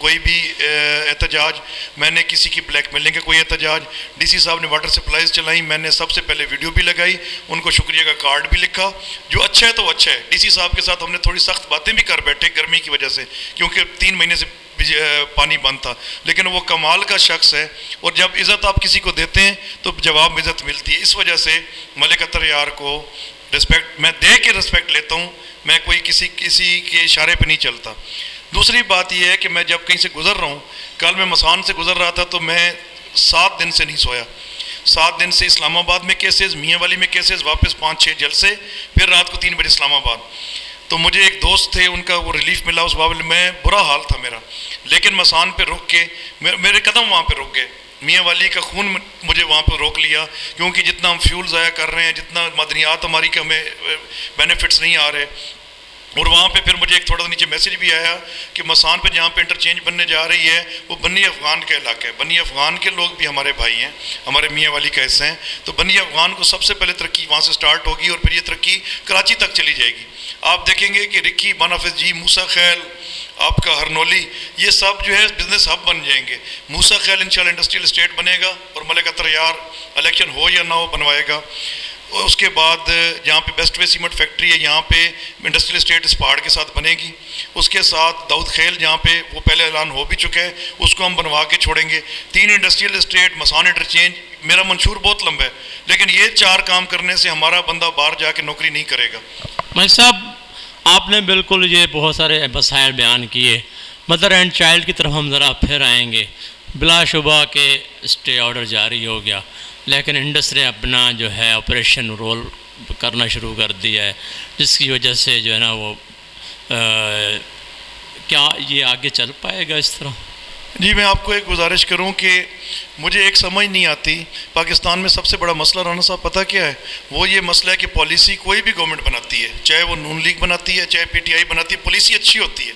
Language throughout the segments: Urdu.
کوئی بھی احتجاج، میں نے کسی کی بلیک میلنگ کا کوئی احتجاج، ڈی سی صاحب نے واٹر سپلائیز چلائیں، میں نے سب سے پہلے ویڈیو بھی لگائی، ان کو شکریہ کا کارڈ بھی لکھا. جو اچھا ہے تو وہ اچھا ہے. ڈی سی صاحب کے ساتھ ہم نے تھوڑی سخت باتیں بھی کر بیٹھے گرمی کی وجہ سے، کیونکہ 3 مہینے سے پانی بند تھا، لیکن وہ کمال کا شخص ہے، اور جب عزت آپ کسی کو دیتے ہیں تو جواب میں عزت ملتی ہے. اس وجہ سے ملک اطہر یار کو رسپیکٹ میں دے کے رسپیکٹ لیتا ہوں، میں کوئی کسی کے اشارے پہ نہیں چلتا. دوسری بات یہ ہے کہ میں جب کہیں سے گزر رہا ہوں، کل میں مسان سے گزر رہا تھا تو میں 7 دن سے نہیں سویا. 7 دن سے اسلام آباد میں کیسز، میاں والی میں کیسز، واپس 5-6 جلسے، پھر رات کو 3 بجے اسلام آباد. تو مجھے ایک دوست تھے، ان کا وہ ریلیف ملا اس بابل میں، برا حال تھا میرا، لیکن مسان پہ رک کے میرے قدم وہاں پہ رک گئے. میاں والی کا خون مجھے وہاں پہ روک لیا، کیونکہ جتنا ہم فیول ضائع کر رہے ہیں، جتنا معدنیات ہماری کے ہمیں بینیفٹس نہیں آ رہے. اور وہاں پہ پھر مجھے ایک تھوڑا سا نیچے میسیج بھی آیا کہ مسان پہ جہاں پہ انٹرچینج بننے جا رہی ہے وہ بنی افغان کا علاقہ ہے. بنی افغان کے لوگ بھی ہمارے بھائی ہیں، ہمارے میاں والی کا حصہ ہیں. تو بنی افغان کو سب سے پہلے ترقی وہاں سے سٹارٹ ہوگی، اور پھر یہ ترقی کراچی تک چلی جائے گی. آپ دیکھیں گے کہ رکی، بنافذ جی، موسیٰ خیل، آپ کا ہرنولی، یہ سب جو ہے بزنس ہب بن جائیں گے. موسیٰ خیل انشاءاللہ انڈسٹریل اسٹیٹ بنے گا، اور ملک اطہر یار الیکشن ہو یا نہ ہو بنوائے گا. اس کے بعد جہاں پہ بیسٹ وے سیمنٹ فیکٹری ہے، یہاں پہ انڈسٹریل اسٹیٹ اس پہاڑ کے ساتھ بنے گی. اس کے ساتھ داؤد خیل جہاں پہ وہ پہلے اعلان ہو بھی چکا ہے، اس کو ہم بنوا کے چھوڑیں گے. 3 انڈسٹریل اسٹیٹ، مسان انٹرچینج. میرا منشور بہت لمبا ہے، لیکن یہ 4 کام کرنے سے ہمارا بندہ باہر جا کے نوکری نہیں کرے گا. ملک صاحب، آپ نے بالکل یہ بہت سارے مسائل بیان کیے. مدر اینڈ چائلڈ کی طرف ہم ذرا پھر آئیں گے. بلا شبہ کہ اسٹے آرڈر جاری ہو گیا، لیکن انڈسٹری اپنا جو ہے آپریشن رول کرنا شروع کر دیا ہے، جس کی وجہ سے جو ہے نا وہ کیا یہ آگے چل پائے گا اس طرح؟ جی، میں آپ کو ایک گزارش کروں کہ مجھے ایک سمجھ نہیں آتی. پاکستان میں سب سے بڑا مسئلہ رانا صاحب پتہ کیا ہے؟ وہ یہ مسئلہ ہے کہ پالیسی کوئی بھی گورنمنٹ بناتی ہے، چاہے وہ نون لیگ بناتی ہے، چاہے پی ٹی آئی بناتی ہے، پالیسی اچھی ہوتی ہے.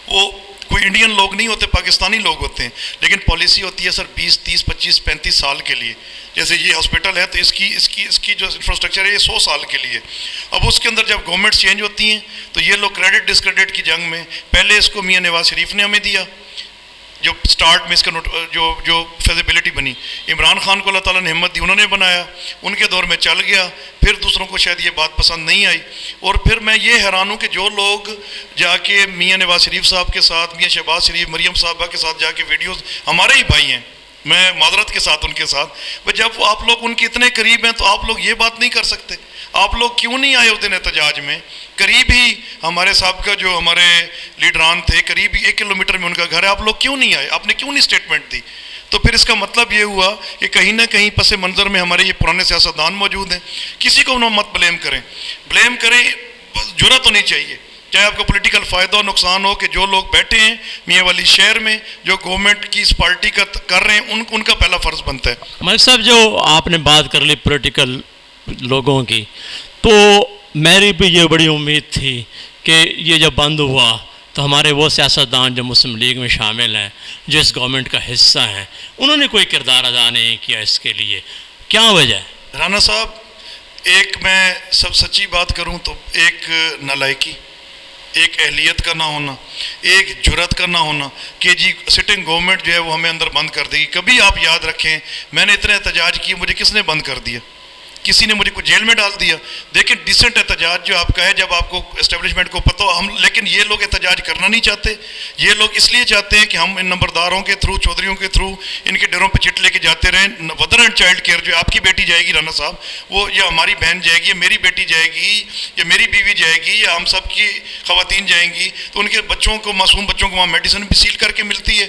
وہ کوئی انڈین لوگ نہیں ہوتے، پاکستانی لوگ ہوتے ہیں، لیکن پالیسی ہوتی ہے سر 20, 30, 25, 35 سال کے لیے. جیسے یہ ہاسپٹل ہے تو اس کی جو انفراسٹرکچر ہے یہ 100 سال کے لیے. اب اس کے اندر جب گورنمنٹس چینج ہوتی ہیں تو یہ لوگ کریڈٹ ڈسکریڈٹ کی جنگ میں، پہلے اس کو میاں نواز شریف نے ہمیں دیا، جو سٹارٹ میں اس کا جو فیزیبلٹی بنی. عمران خان کو اللہ تعالیٰ نے ہمت دی، انہوں نے بنایا، ان کے دور میں چل گیا. پھر دوسروں کو شاید یہ بات پسند نہیں آئی. اور پھر میں یہ حیران ہوں کہ جو لوگ جا کے میاں نواز شریف صاحب کے ساتھ، میاں شہباز شریف، مریم صاحبہ کے ساتھ جا کے ویڈیوز، ہمارے ہی بھائی ہیں، میں معذرت کے ساتھ ان کے ساتھ، جب آپ لوگ ان کے اتنے قریب ہیں تو آپ لوگ یہ بات نہیں کر سکتے. آپ لوگ کیوں نہیں آئے اس دن احتجاج میں؟ قریب ہی ہمارے صاحب کا جو ہمارے لیڈران تھے، قریب ہی 1 کلومیٹر میں ان کا گھر ہے. آپ لوگ کیوں نہیں آئے؟ آپ نے کیوں نہیں اسٹیٹمنٹ دی؟ تو پھر اس کا مطلب یہ ہوا کہ کہیں نہ کہیں پس منظر میں ہمارے یہ پرانے سیاستدان موجود ہیں. کسی کو مت بلیم کریں، جرأت ہونی چاہیے، چاہے آپ کو پولیٹیکل فائدہ ہو، نقصان ہو، کہ جو لوگ بیٹھے ہیں میاں والی شہر میں، جو گورنمنٹ کی اس پارٹی کا کر رہے ہیں، ان کا پہلا فرض بنتا ہے. ملک صاحب، جو آپ نے بات کر لی پولیٹیکل لوگوں کی، تو میری بھی یہ بڑی امید تھی کہ یہ جب بند ہوا تو ہمارے وہ سیاستدان جو مسلم لیگ میں شامل ہیں، جو اس گورنمنٹ کا حصہ ہیں، انہوں نے کوئی کردار ادا نہیں کیا اس کے لیے. کیا وجہ ہے؟ رانا صاحب، ایک میں سب سچی بات کروں تو ایک نالائکی، ایک اہلیت کا نہ ہونا، ایک جرأت کا نہ ہونا کہ جی سٹنگ گورنمنٹ جو ہے وہ ہمیں اندر بند کر دے گی. کبھی آپ یاد رکھیں، میں نے اتنے احتجاج کیے، مجھے کس نے بند کر دیا؟ کسی نے مجھے کو جیل میں ڈال دیا. دیکھیں ڈیسنٹ احتجاج جو آپ کا ہے، جب آپ کو اسٹیبلشمنٹ کو پتہ ہو، لیکن یہ لوگ احتجاج کرنا نہیں چاہتے. یہ لوگ اس لیے چاہتے ہیں کہ ہم ان نمبرداروں کے تھرو، چودھریوں کے تھرو ان کے ڈروں پہ چٹ لے کے جاتے رہیں. مدر اینڈ چائلڈ کیئر جو آپ کی بیٹی جائے گی رانا صاحب، وہ یا ہماری بہن جائے گی، یا میری بیٹی جائے گی، یا میری بیوی جائے گی، یا ہم سب کی خواتین جائیں گی، تو ان کے بچوں کو، معصوم بچوں کو وہاں میڈیسن بھی سیل کر کے ملتی ہے،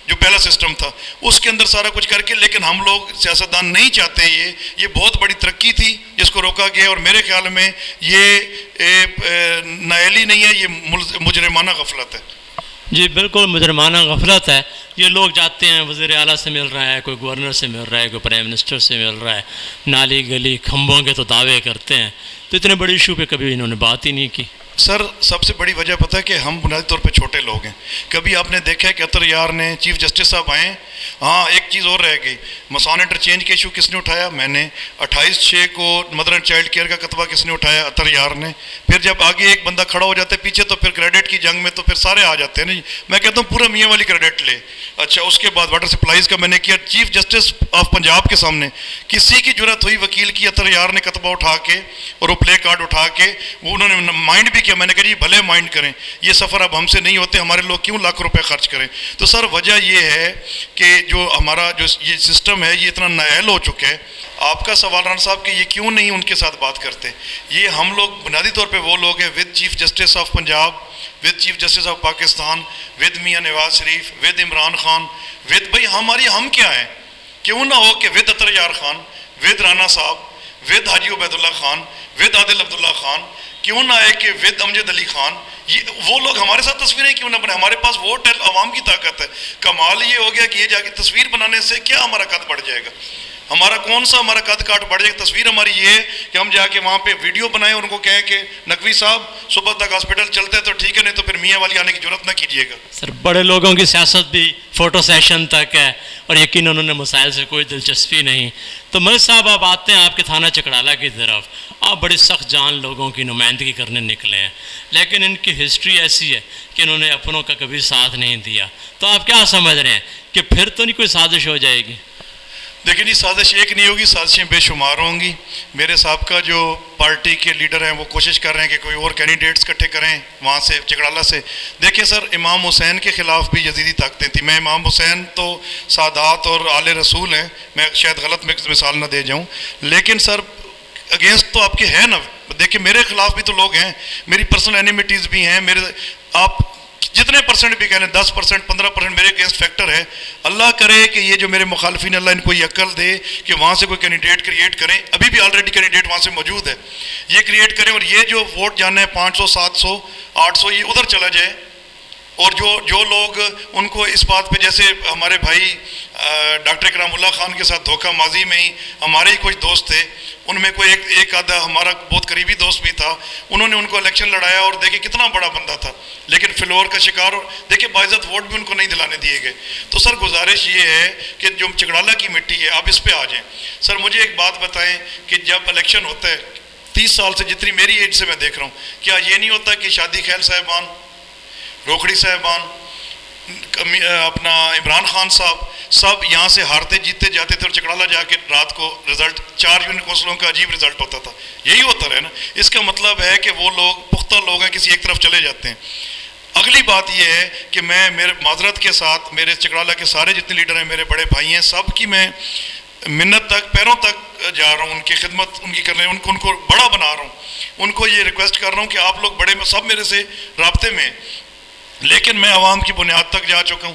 جو پہلا سسٹم تھا اس کے اندر سارا کچھ کر کے. لیکن ہم لوگ سیاستدان نہیں چاہتے. یہ بہت بڑی ترقی تھی جس کو روکا گیا، اور میرے خیال میں یہ نااہلی نہیں ہے، یہ مجرمانہ غفلت ہے. جی بالکل مجرمانہ غفلت ہے. یہ لوگ جاتے ہیں، وزیر اعلیٰ سے مل رہا ہے، کوئی گورنر سے مل رہا ہے، کوئی پرائم منسٹر سے مل رہا ہے، نالی گلی کھمبوں کے تو دعوے کرتے ہیں. تو اتنے بڑے ایشو پہ کبھی انہوں نے بات ہی نہیں کی. سر سب سے بڑی وجہ پتہ ہے کہ ہم بنیادی طور پہ چھوٹے لوگ ہیں. کبھی آپ نے دیکھا ہے کہ عطر یار نے چیف جسٹس صاحب آئے. ہاں ایک چیز اور رہ گئی, مسان انٹرچینج کے ایشو کس نے اٹھایا؟ میں نے. 28/6 کو مدر اینڈ چائلڈ کیئر کا کتبہ کس نے اٹھایا؟ عطر یار نے. پھر جب آگے ایک بندہ کھڑا ہو جاتا ہے پیچھے تو پھر کریڈٹ کی جنگ میں تو پھر سارے آ جاتے ہیں. نہیں میں کہتا ہوں پورا میاں والی کریڈٹ لے. اچھا اس کے بعد واٹر سپلائیز کا میں نے کیا, چیف جسٹس آف پنجاب کے سامنے کسی کی جرات ہوئی وکیل کی عطر یار نے کتبہ اٹھا کے اور وہ پلے کارڈ اٹھا کے وہ انہوں نے مائنڈ بھی کیا. میں نے کہا جی بھلے مائنڈ کریں, یہ سفر اب ہم سے نہیں ہوتے, ہمارے لوگ کیوں لاکھ روپے خرچ کریں. تو سر وجہ یہ ہے کہ جو ہمارا جو یہ سسٹم ہے یہ اتنا نااہل ہو چکا ہے. آپ کا سوال رانا صاحب کہ یہ کیوں نہیں ان کے ساتھ بات کرتے, یہ ہم لوگ بنیادی طور پہ وہ لوگ ہیں with chief justice of Punjab, with chief justice of Pakistan, with Mian Nawaz Sharif, with Imran Khan, with بھائی ہم کیا ہیں. کیوں نہ ہو کہ ود عطر یار خان, ود رانا صاحب, with Haji Ubaid Allah Khan, with عادل عبداللہ خان, کیوں نہ ہے کہ ود امجد علی خان, یہ وہ لوگ ہمارے ساتھ تصویریں کیوں نہ بنے. ہمارے پاس ووٹ ہے, عوام کی طاقت ہے. کمال یہ ہو گیا کہ یہ جا کے تصویر بنانے سے کیا ہمارا قد بڑھ جائے گا, ہمارا کون سا ہمارا قد کاٹ بڑھ جائے گا. تصویر ہماری یہ ہے کہ ہم جا کے وہاں پہ ویڈیو بنائیں, ان کو کہیں کہ نقوی صاحب صبح تک ہاسپٹل چلتے تو ٹھیک ہے, نہیں تو پھر میاں والی آنے کی ضرورت نہ کیجیے گا. سر بڑے لوگوں کی سیاست بھی فوٹو سیشن تک ہے اور یقیناً انہوں نے مسائل سے کوئی دلچسپی نہیں. تو ملک صاحب آپ آتے ہیں آپ کے تھانہ چکڑالہ کی طرف, آپ بڑی سخت جان لوگوں کی نمائندگی کرنے نکلے ہیں, لیکن ان کی ہسٹری ایسی ہے کہ انہوں نے اپنوں کا کبھی ساتھ نہیں دیا. تو آپ کیا سمجھ رہے ہیں کہ پھر تو نہیں کوئی سازش ہو جائے گی؟ دیکھیں جی سازش ایک نہیں ہوگی, سازشیں بے شمار ہوں گی. میرے سابقہ جو پارٹی کے لیڈر ہیں وہ کوشش کر رہے ہیں کہ کوئی اور کینڈیڈیٹس اکٹھے کریں وہاں سے چکڑالہ سے. دیکھیں سر امام حسین کے خلاف بھی یزیدی طاقتیں تھیں. میں امام حسین تو سادات اور آل رسول ہیں, میں شاید غلط مثال نہ دے جاؤں, لیکن سر اگینسٹ تو آپ کے ہیں نا. دیکھیں میرے خلاف بھی تو لوگ ہیں, میری پرسنل اینیمیٹیز بھی ہیں. میرے آپ جتنے پرسنٹ بھی کہہ لیں 10% 15% میرے اگینسٹ فیکٹر ہے. اللہ کرے کہ یہ جو میرے مخالفین اللہ ان کو یہ عقل دے کہ وہاں سے کوئی کینڈیڈیٹ کریٹ کریں. ابھی بھی آلریڈی کینڈیڈیٹ وہاں سے موجود ہے, یہ کریٹ کریں اور یہ جو ووٹ جانا ہے 500 700 800 یہ ادھر چلا جائے. اور جو لوگ ان کو اس بات پہ, جیسے ہمارے بھائی ڈاکٹر اکرام اللہ خان کے ساتھ دھوکہ ماضی میں ہی ہمارے ہی کچھ دوست تھے, ان میں کوئی ایک آدھا ہمارا بہت قریبی دوست بھی تھا, انہوں نے ان کو الیکشن لڑایا اور دیکھیں کتنا بڑا بندہ تھا لیکن فلور کا شکار, اور دیکھیں باعزت ووٹ بھی ان کو نہیں دلانے دیے گئے. تو سر گزارش یہ ہے کہ جو چکڑالہ کی مٹی ہے آپ اس پہ آ جائیں. سر مجھے ایک بات بتائیں کہ جب الیکشن ہوتا ہے 30 سال سے جتنی میری ایج سے میں دیکھ رہا ہوں, کیا یہ نہیں ہوتا کہ شادی خیل صاحبان, روکھڑی صاحبان, اپنا عمران خان صاحب سب یہاں سے ہارتے جیتتے جاتے تھے اور چکڑالہ جا کے رات کو رزلٹ 4 یونین کونسلوں کا عجیب رزلٹ ہوتا تھا. یہی ہوتا رہے نا. اس کا مطلب ہے کہ وہ لوگ پختہ لوگ ہیں, کسی ایک طرف چلے جاتے ہیں. اگلی بات یہ ہے کہ میں میرے معذرت کے ساتھ میرے چکڑالہ کے سارے جتنے لیڈر ہیں میرے بڑے بھائی ہیں, سب کی میں منت تک پیروں تک جا رہا ہوں, ان کی خدمت ان کی کرنے, ان کو بڑا بنا رہا ہوں, ان کو یہ ریکویسٹ کر رہا ہوں کہ آپ لوگ بڑے سب میرے سے رابطے میں. لیکن میں عوام کی بنیاد تک جا چکا ہوں.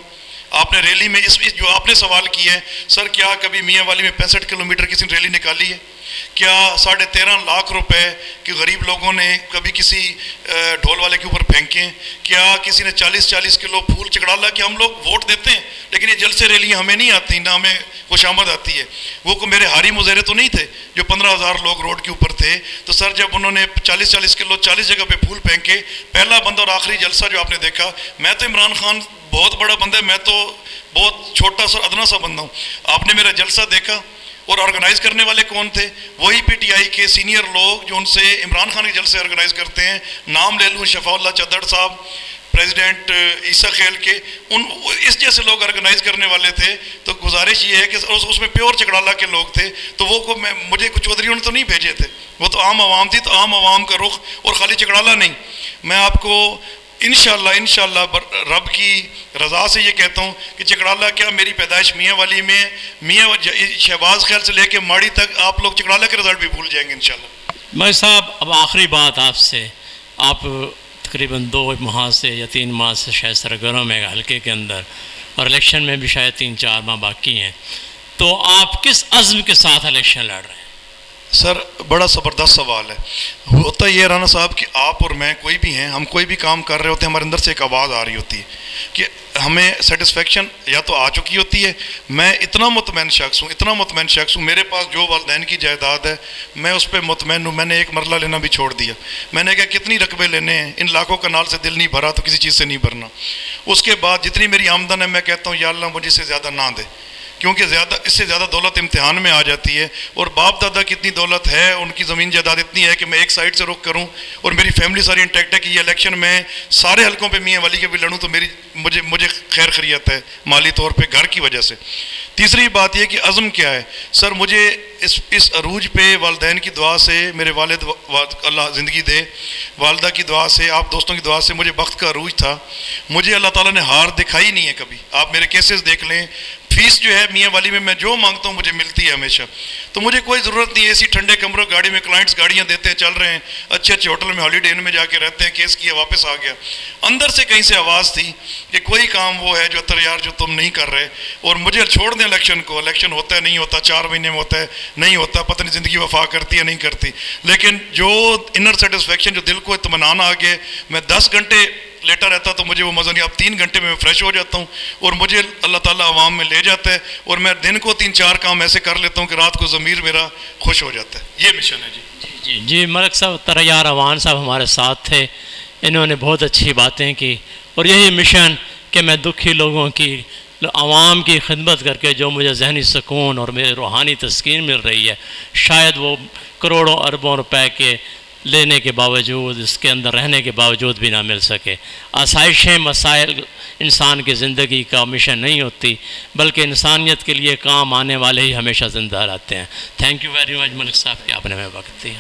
آپ نے ریلی میں اس جو آپ نے سوال کیا ہے سر, کیا کبھی میاں والی میں 65 کلومیٹر کسی نے ریلی نکالی ہے؟ کیا 13.5 لاکھ روپے کہ غریب لوگوں نے کبھی کسی ڈھول والے کے اوپر پھینکے؟ کیا کسی نے 40 کلو پھول چکڑالہ کہ ہم لوگ ووٹ دیتے ہیں لیکن یہ جلسے ریلیاں ہمیں نہیں آتی, نہ ہمیں خوش آمد آتی ہے. وہ کو میرے ہاری مظاہرے تو نہیں تھے جو 15,000 لوگ روڈ کے اوپر تھے. تو سر جب انہوں نے 40 کلو 40 جگہ پہ پھول پھینکے, پہلا بندہ اور آخری جلسہ جو آپ نے دیکھا, میں تو عمران خان بہت بڑا بندہ ہے, میں تو بہت چھوٹا سا ادنا سا بندہ ہوں. آپ نے میرا جلسہ دیکھا اور آرگنائز کرنے والے کون تھے؟ وہی پی ٹی آئی کے سینئر لوگ جو ان سے عمران خان کے جلسے آرگنائز کرتے ہیں. نام لے لوں, شفاء اللہ چدڑ صاحب, پریزیڈنٹ عیسیٰ خیل کے, اس جیسے لوگ آرگنائز کرنے والے تھے. تو گزارش یہ ہے کہ اس میں پیور چکڑالہ کے لوگ تھے. تو وہ کو مجھے کچھ چودھریوں نے تو نہیں بھیجے تھے, وہ تو عام عوام تھی. تو عام عوام کا رخ, اور خالی چکڑالہ نہیں, میں آپ کو انشاءاللہ رب کی رضا سے یہ کہتا ہوں کہ چکڑالہ کیا میری پیدائش میاں والی میں, میاں شہباز خیل سے لے کے ماڑی تک آپ لوگ چکڑالہ کے رزلٹ بھی بھول جائیں گے انشاءاللہ. میں صاحب اب آخری بات آپ سے, آپ تقریباً 2 ماہ سے یا 3 ماہ سے شاید سرگرم ہے حلقے کے اندر, اور الیکشن میں بھی شاید 3-4 ماہ باقی ہیں. تو آپ کس عزم کے ساتھ الیکشن لڑ رہے ہیں؟ سر بڑا زبردست سوال ہے. ہوتا یہ رانا صاحب کہ آپ اور میں کوئی بھی ہیں, ہم کوئی بھی کام کر رہے ہوتے ہیں, ہمارے اندر سے ایک آواز آ رہی ہوتی ہے کہ ہمیں سیٹسفیکشن یا تو آ چکی ہوتی ہے. میں اتنا مطمئن شخص ہوں, میرے پاس جو والدین کی جائیداد ہے میں اس پہ مطمئن ہوں. میں نے ایک مرلہ لینا بھی چھوڑ دیا. میں نے کہا کتنی رقبے لینے ہیں, ان لاکھوں کنال سے دل نہیں بھرا تو کسی چیز سے نہیں بھرنا. اس کے بعد جتنی میری آمدن ہے میں کہتا ہوں یا اللہ مجھے سے زیادہ نہ دے, کیونکہ اس سے زیادہ دولت امتحان میں آ جاتی ہے. اور باپ دادا کی اتنی دولت ہے, ان کی زمین جائیداد اتنی ہے کہ میں ایک سائڈ سے رخ کروں اور میری فیملی ساری انٹیکٹ ہے کہ یہ الیکشن میں سارے حلقوں پہ میاں والی کے بھی لڑوں تو مجھے خیر خیریت ہے مالی طور پہ گھر کی وجہ سے. تیسری بات یہ کہ عزم کیا ہے سر, مجھے اس عروج پہ والدین کی دعا سے, میرے والد اللہ زندگی دے, والدہ کی دعا سے, آپ دوستوں کی دعا سے مجھے وقت کا عروج تھا. مجھے اللہ تعالیٰ نے ہار دکھائی نہیں ہے کبھی. آپ میرے کیسز دیکھ لیں, فیس جو ہے میاں والی میں جو مانگتا ہوں مجھے ملتی ہے ہمیشہ. تو مجھے کوئی ضرورت نہیں, ایسی ٹھنڈے کمروں گاڑی میں کلائنٹس گاڑیاں دیتے ہیں, چل رہے ہیں اچھے اچھے ہوٹل میں, ہالیڈے ان میں جا کے رہتے ہیں, کیس کیا واپس آ گیا. اندر سے کہیں سے آواز تھی کہ کوئی کام وہ ہے جو یار جو تم نہیں کر رہے, اور مجھے چھوڑ دیں الیکشن کو. الیکشن ہوتا ہے نہیں ہوتا, 4 مہینے میں ہوتا ہے نہیں ہوتا, پتہ نہیں زندگی وفا کرتی ہے نہیں کرتی, لیکن جو انر سیٹسفیکشن, جو دل کو اطمینان آ گئے. میں 10 گھنٹے لیٹا رہتا تو مجھے وہ مزہ نہیں. اب 3 گھنٹے میں فریش ہو جاتا ہوں اور مجھے اللہ تعالیٰ عوام میں لے جاتا ہے, اور میں دن کو 3-4 کام ایسے کر لیتا ہوں کہ رات کو ضمیر میرا خوش ہو جاتا ہے. یہ مشن ہے جی. جی ملک صاحب, طرح روان صاحب ہمارے ساتھ تھے, انہوں نے بہت اچھی باتیں کی, اور یہی مشن کہ میں دکھی لوگوں کی, عوام کی خدمت کر کے جو مجھے ذہنی سکون اور میرے روحانی تسکین مل رہی ہے, شاید وہ کروڑوں اربوں روپے کے لینے کے باوجود, اس کے اندر رہنے کے باوجود بھی نہ مل سکے. آسائشیں مسائل انسان کی زندگی کا مشن نہیں ہوتی, بلکہ انسانیت کے لیے کام آنے والے ہی ہمیشہ زندہ رہتے ہیں. تھینک یو ویری مچ ملک صاحب کہ آپ نے ہمیں وقت دیا.